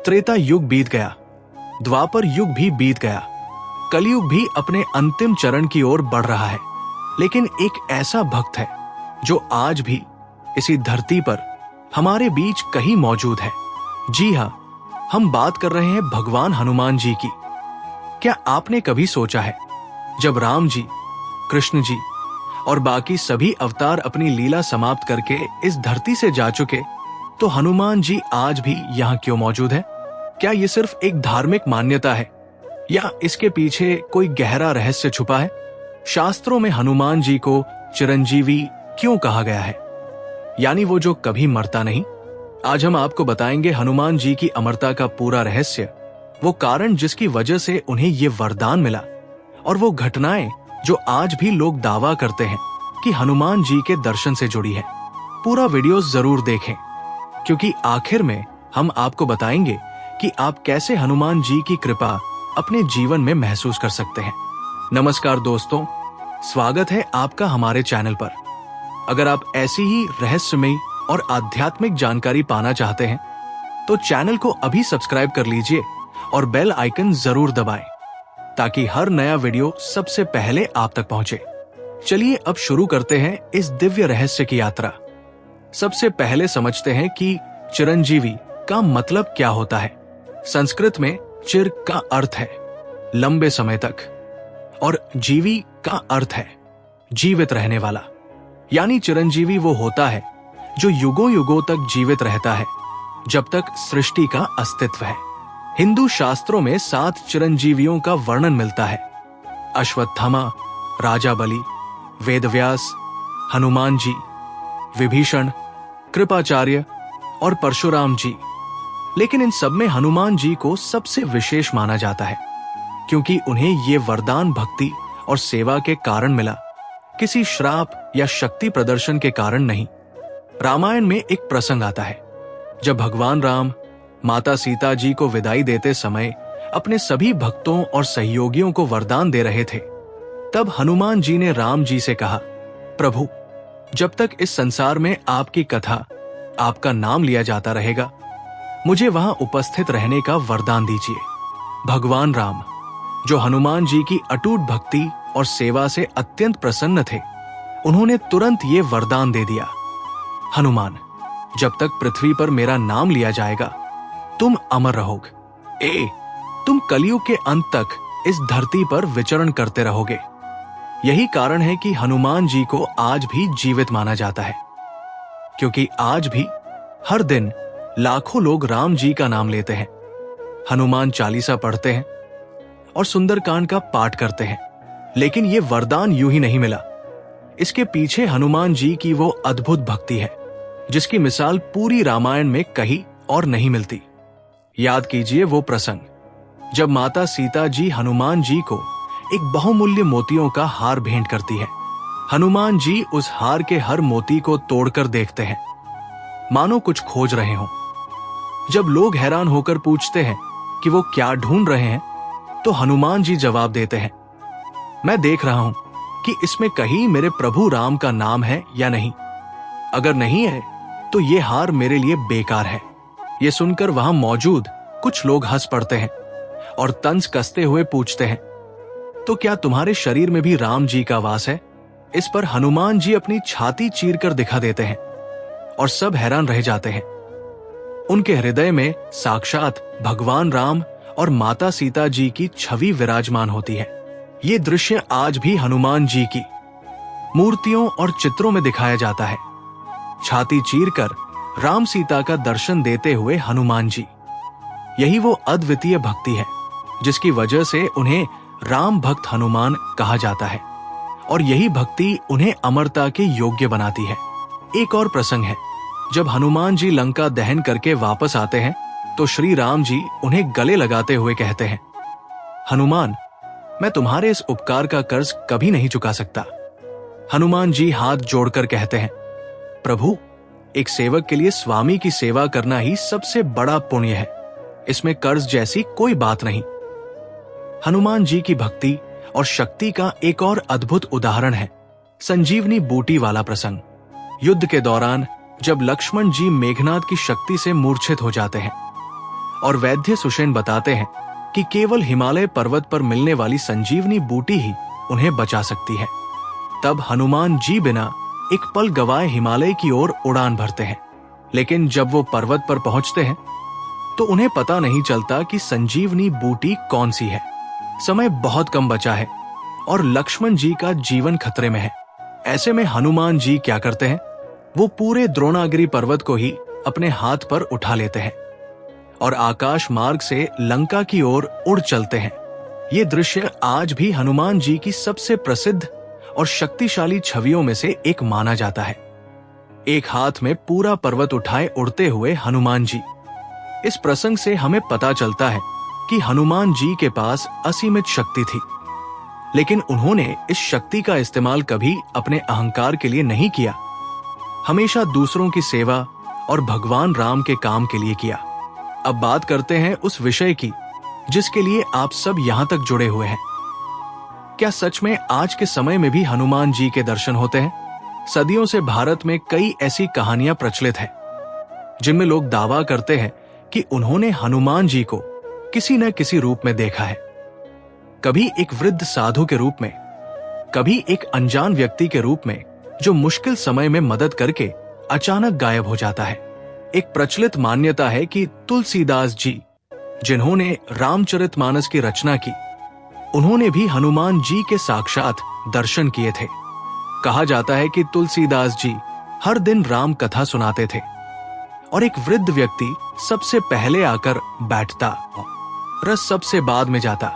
त्रेता युग बीत गया, द्वापर युग भी बीत गया, कलयुग भी अपने अंतिम चरण की ओर बढ़ रहा है। लेकिन एक ऐसा भक्त है जो आज भी इसी धरती पर हमारे बीच कहीं मौजूद है। जी हाँ, हम बात कर रहे हैं भगवान हनुमान जी की। क्या आपने कभी सोचा है, जब राम जी, कृष्ण जी और बाकी सभी अवतार अपनी लीला समाप्त करके इस धरती से जा चुके, तो हनुमान जी आज भी यहाँ क्यों मौजूद है? क्या ये सिर्फ एक धार्मिक मान्यता है या इसके पीछे कोई गहरा रहस्य छुपा है? शास्त्रों में हनुमान जी को चिरंजीवी क्यों कहा गया है, यानी वो जो कभी मरता नहीं? आज हम आपको बताएंगे हनुमान जी की अमरता का पूरा रहस्य, वो कारण जिसकी वजह से उन्हें ये वरदान मिला, और वो घटनाएं जो आज भी लोग दावा करते हैं कि हनुमान जी के दर्शन से जुड़ी है। पूरा वीडियो जरूर देखें, क्योंकि आखिर में हम आपको बताएंगे कि आप कैसे हनुमान जी की कृपा अपने जीवन में महसूस कर सकते हैं। नमस्कार दोस्तों, स्वागत है आपका हमारे चैनल पर। अगर आप ऐसी ही रहस्यमयी और आध्यात्मिक जानकारी पाना चाहते हैं तो चैनल को अभी सब्सक्राइब कर लीजिए और बेल आइकन जरूर दबाएं, ताकि हर नया वीडियो सबसे पहले आप तक पहुंचे। चलिए अब शुरू करते हैं इस दिव्य रहस्य की यात्रा। सबसे पहले समझते हैं कि चिरंजीवी का मतलब क्या होता है। संस्कृत में चिर का अर्थ है लंबे समय तक, और जीवी का अर्थ है जीवित रहने वाला। यानी चिरंजीवी वो होता है जो युगों युगों तक जीवित रहता है, जब तक सृष्टि का अस्तित्व है। हिंदू शास्त्रों में 7 चिरंजीवियों का वर्णन मिलता है: अश्वत्थामा, राजा बलि, वेदव्यास, हनुमान जी, विभीषण, कृपाचार्य और परशुराम जी। लेकिन इन सब में हनुमान जी को सबसे विशेष माना जाता है, क्योंकि उन्हें ये वरदान भक्ति और सेवा के कारण मिला, किसी श्राप या शक्ति प्रदर्शन के कारण नहीं। रामायण में एक प्रसंग आता है, जब भगवान राम माता सीता जी को विदाई देते समय अपने सभी भक्तों और सहयोगियों को वरदान दे रहे थे। तब हनुमान जी ने राम जी से कहा, प्रभु, जब तक इस संसार में आपकी कथा, आपका नाम लिया जाता रहेगा, मुझे वहां उपस्थित रहने का वरदान दीजिए। भगवान राम, जो हनुमान जी की अटूट भक्ति और सेवा से अत्यंत प्रसन्न थे, उन्होंने तुरंत ये वरदान दे दिया, हनुमान, जब तक पृथ्वी पर मेरा नाम लिया जाएगा तुम अमर रहोगे। तुम कलयुग के अंत तक इस धरती पर विचरण करते रहोगे। यही कारण है कि हनुमान जी को आज भी जीवित माना जाता है, क्योंकि आज भी हर दिन लाखों लोग राम जी का नाम लेते हैं, हनुमान चालीसा पढ़ते हैं और सुंदरकांड का पाठ करते हैं। लेकिन ये वरदान यूं ही नहीं मिला। इसके पीछे हनुमान जी की वो अद्भुत भक्ति है, जिसकी मिसाल पूरी रामायण में कहीं और नहीं मिलती। याद कीजिए वो प्रसंग, जब माता सीता जी हनुमान जी को एक बहुमूल्य मोतियों का हार भेंट करती है। हनुमान जी उस हार के हर मोती को तोड़कर देखते हैं, मानो कुछ खोज रहे हों। जब लोग हैरान होकर पूछते हैं कि वो क्या ढूंढ रहे हैं, तो हनुमान जी जवाब देते हैं, मैं देख रहा हूं कि इसमें कहीं मेरे प्रभु राम का नाम है या नहीं। अगर नहीं है तो ये हार मेरे लिए बेकार है। ये सुनकर वहां मौजूद कुछ लोग हंस पड़ते हैं और तंज कसते हुए पूछते हैं, तो क्या तुम्हारे शरीर में भी राम जी का वास है? इस पर हनुमान जी अपनी छाती चीरकर दिखा देते हैं और सब हैरान रह जाते हैं। उनके हृदय में साक्षात भगवान राम और माता सीता जी की छवि विराजमान होती है। ये दृश्य आज भी हनुमान जी की मूर्तियों और चित्रों में दिखाया जाता है। छाती चीरकर राम सीता का दर्शन देते हुए हनुमान जी, यही वो अद्वितीय भक्ति है जिसकी वजह से उन्हें राम भक्त हनुमान कहा जाता है, और यही भक्ति उन्हें अमरता के योग्य बनाती है। एक और प्रसंग है, जब हनुमान जी लंका दहन करके वापस आते हैं तो श्री राम जी उन्हें गले लगाते हुए कहते हैं, हनुमान, मैं तुम्हारे इस उपकार का कर्ज कभी नहीं चुका सकता। हनुमान जी हाथ जोड़कर कहते हैं, प्रभु, एक सेवक के लिए स्वामी की सेवा करना ही सबसे बड़ा पुण्य है, इसमें कर्ज जैसी कोई बात नहीं। हनुमान जी की भक्ति और शक्ति का एक और अद्भुत उदाहरण है संजीवनी बूटी वाला प्रसंग। युद्ध के दौरान जब लक्ष्मण जी मेघनाद की शक्ति से मूर्छित हो जाते हैं और वैद्य सुषेण बताते हैं कि केवल हिमालय पर्वत पर मिलने वाली संजीवनी बूटी ही उन्हें बचा सकती है। तब हनुमान जी बिना एक पल गवाए हिमालय की ओर उड़ान भरते हैं, लेकिन जब वो पर्वत पर पहुंचते हैं तो उन्हें पता नहीं चलता कि संजीवनी बूटी कौन सी है। समय बहुत कम बचा है और लक्ष्मण जी का जीवन खतरे में है। ऐसे में हनुमान जी क्या करते हैं, वो पूरे द्रोणागिरी पर्वत को ही अपने हाथ पर उठा लेते हैं और आकाश मार्ग से लंका की ओर उड़ चलते हैं। ये दृश्य आज भी हनुमान जी की सबसे प्रसिद्ध और शक्तिशाली छवियों में से एक माना जाता है। एक हाथ में पूरा पर्वत उठाए उड़ते हुए हनुमान जी। इस प्रसंग से हमें पता चलता है कि हनुमान जी के पास असीमित शक्ति थी, लेकिन उन्होंने इस शक्ति का इस्तेमाल कभी अपने अहंकार के लिए नहीं किया, हमेशा दूसरों की सेवा और भगवान राम के काम के लिए किया। अब बात करते हैं उस विषय की जिसके लिए आप सब यहां तक जुड़े हुए हैं। क्या सच में आज के समय में भी हनुमान जी के दर्शन होते हैं? सदियों से भारत में कई ऐसी कहानियां प्रचलित हैं जिनमें लोग दावा करते हैं कि उन्होंने हनुमान जी को किसी न किसी रूप में देखा है। कभी एक वृद्ध साधु के रूप में, कभी एक अनजान व्यक्ति के रूप में जो मुश्किल समय में मदद करके अचानक गायब हो जाता है। एक प्रचलित मान्यता है कि तुलसीदास जी, जिन्होंने रामचरितमानस की रचना की, उन्होंने भी हनुमान जी के साक्षात दर्शन किए थे। कहा जाता है कि तुलसीदास जी हर दिन राम कथा सुनाते थे और एक वृद्ध व्यक्ति सबसे पहले आकर बैठता, रस सबसे बाद में जाता।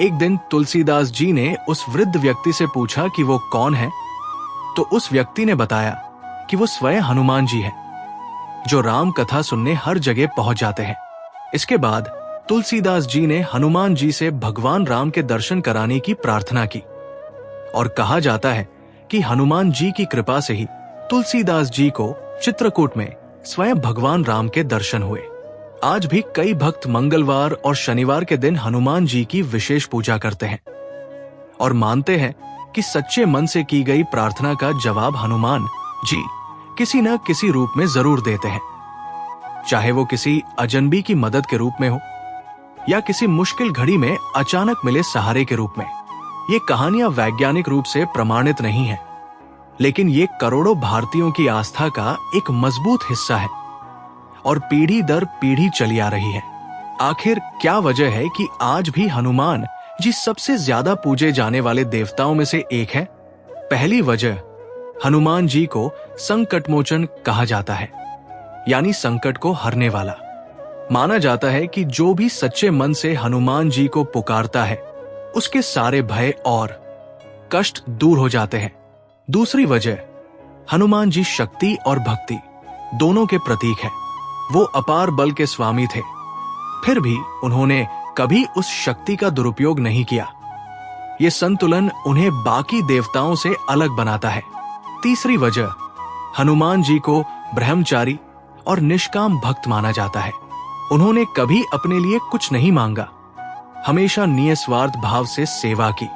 एक दिन तुलसीदास जी ने उस वृद्ध व्यक्ति से पूछा कि वो कौन है, तो उस व्यक्ति ने बताया कि वो स्वयं हनुमान जी हैं, जो राम कथा सुनने हर जगह पहुंच जाते हैं। इसके बाद तुलसीदास जी ने हनुमान जी से भगवान राम के दर्शन कराने की प्रार्थना की और कहा जाता है कि हनुमान जी की कृपा से ही तुलसीदास जी को चित्रकूट में स्वयं भगवान राम के दर्शन हुए। आज भी कई भक्त मंगलवार और शनिवार के दिन हनुमान जी की विशेष पूजा करते हैं और मानते हैं कि सच्चे मन से की गई प्रार्थना का जवाब हनुमान जी किसी न किसी रूप में जरूर देते हैं, चाहे वो किसी अजनबी की मदद के रूप में हो या किसी मुश्किल घड़ी में अचानक मिले सहारे के रूप में। ये कहानियां वैज्ञानिक रूप से प्रमाणित नहीं है, लेकिन ये करोड़ों भारतीयों की आस्था का एक मजबूत हिस्सा है और पीढ़ी दर पीढ़ी चली आ रही है। आखिर क्या वजह है कि आज भी हनुमान जी सबसे ज्यादा पूजे जाने वाले देवताओं में से एक है? पहली वजह, हनुमान जी को संकटमोचन कहा जाता है, यानी संकट को हरने वाला। माना जाता है कि जो भी सच्चे मन से हनुमान जी को पुकारता है, उसके सारे भय और कष्ट दूर हो जाते हैं। दूसरी वजह, हनुमान जी शक्ति और भक्ति दोनों के प्रतीक हैं। वो अपार बल के स्वामी थे, फिर भी उन्होंने कभी उस शक्ति का दुरुपयोग नहीं किया। ये संतुलन उन्हें बाकी देवताओं से अलग बनाता है। तीसरी वजह, हनुमान जी को ब्रह्मचारी और निष्काम भक्त माना जाता है। उन्होंने कभी अपने लिए कुछ नहीं मांगा, हमेशा निस्वार्थ भाव से सेवा की।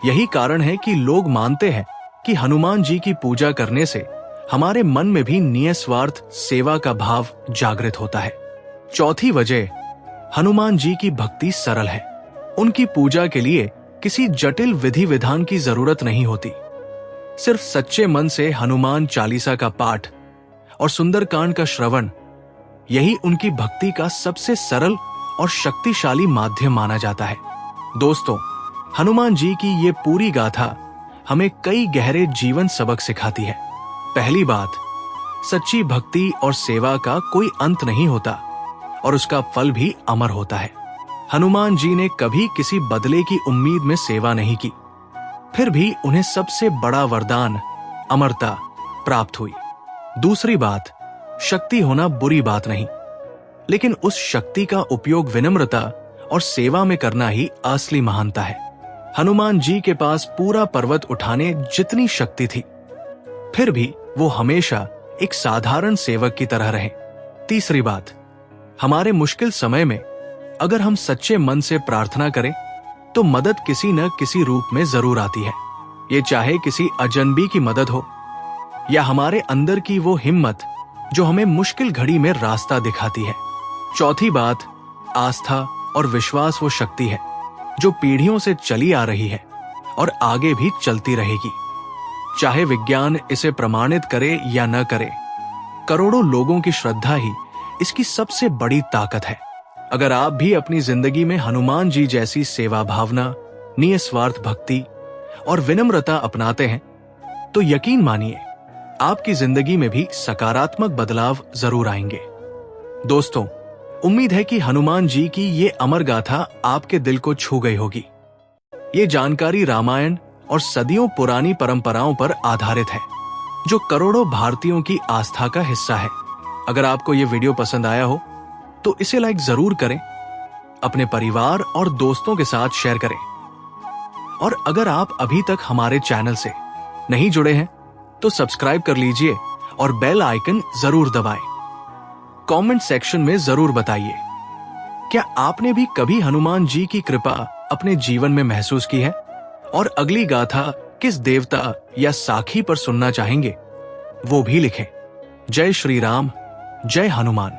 यही कारण है कि लोग मानते हैं कि हनुमान जी की पूजा करने से हमारे मन में भी निस्वार्थ सेवा का भाव जागृत होता है। चौथी वजह, हनुमान जी की भक्ति सरल है। उनकी पूजा के लिए किसी जटिल विधि विधान की जरूरत नहीं होती। सिर्फ सच्चे मन से हनुमान चालीसा का पाठ और सुंदरकांड का श्रवण, यही उनकी भक्ति का सबसे सरल और शक्तिशाली माध्यम माना जाता है। दोस्तों, हनुमान जी की ये पूरी गाथा हमें कई गहरे जीवन सबक सिखाती है। पहली बात, सच्ची भक्ति और सेवा का कोई अंत नहीं होता और उसका फल भी अमर होता है। हनुमान जी ने कभी किसी बदले की उम्मीद में सेवा नहीं की, फिर भी उन्हें सबसे बड़ा वरदान अमरता प्राप्त हुई। दूसरी बात, शक्ति होना बुरी बात नहीं, लेकिन उस शक्ति का उपयोग विनम्रता और सेवा में करना ही असली महानता है। हनुमान जी के पास पूरा पर्वत उठाने जितनी शक्ति थी, फिर भी वो हमेशा एक साधारण सेवक की तरह रहे। तीसरी बात, हमारे मुश्किल समय में अगर हम सच्चे मन से प्रार्थना करें तो मदद किसी न किसी रूप में जरूर आती है। ये चाहे किसी अजनबी की मदद हो या हमारे अंदर की वो हिम्मत जो हमें मुश्किल घड़ी में रास्ता दिखाती है। चौथी बात, आस्था और विश्वास वो शक्ति है जो पीढ़ियों से चली आ रही है और आगे भी चलती रहेगी। चाहे विज्ञान इसे प्रमाणित करे या न करे, करोड़ों लोगों की श्रद्धा ही इसकी सबसे बड़ी ताकत है। अगर आप भी अपनी जिंदगी में हनुमान जी जैसी सेवा भावना, निस्वार्थ भक्ति और विनम्रता अपनाते हैं तो यकीन मानिए आपकी जिंदगी में भी सकारात्मक बदलाव जरूर आएंगे। दोस्तों, उम्मीद है कि हनुमान जी की ये अमर गाथा आपके दिल को छू गई होगी। ये जानकारी रामायण और सदियों पुरानी परंपराओं पर आधारित है जो करोड़ों भारतीयों की आस्था का हिस्सा है। अगर आपको ये वीडियो पसंद आया हो तो इसे लाइक जरूर करें, अपने परिवार और दोस्तों के साथ शेयर करें। और अगर आप अभी तक हमारे चैनल से नहीं जुड़े हैं तो सब्सक्राइब कर लीजिए और बेल आइकन जरूर दबाएं। कमेंट सेक्शन में जरूर बताइए, क्या आपने भी कभी हनुमान जी की कृपा अपने जीवन में महसूस की है? और अगली गाथा किस देवता या साखी पर सुनना चाहेंगे वो भी लिखें। जय श्री राम, जय हनुमान।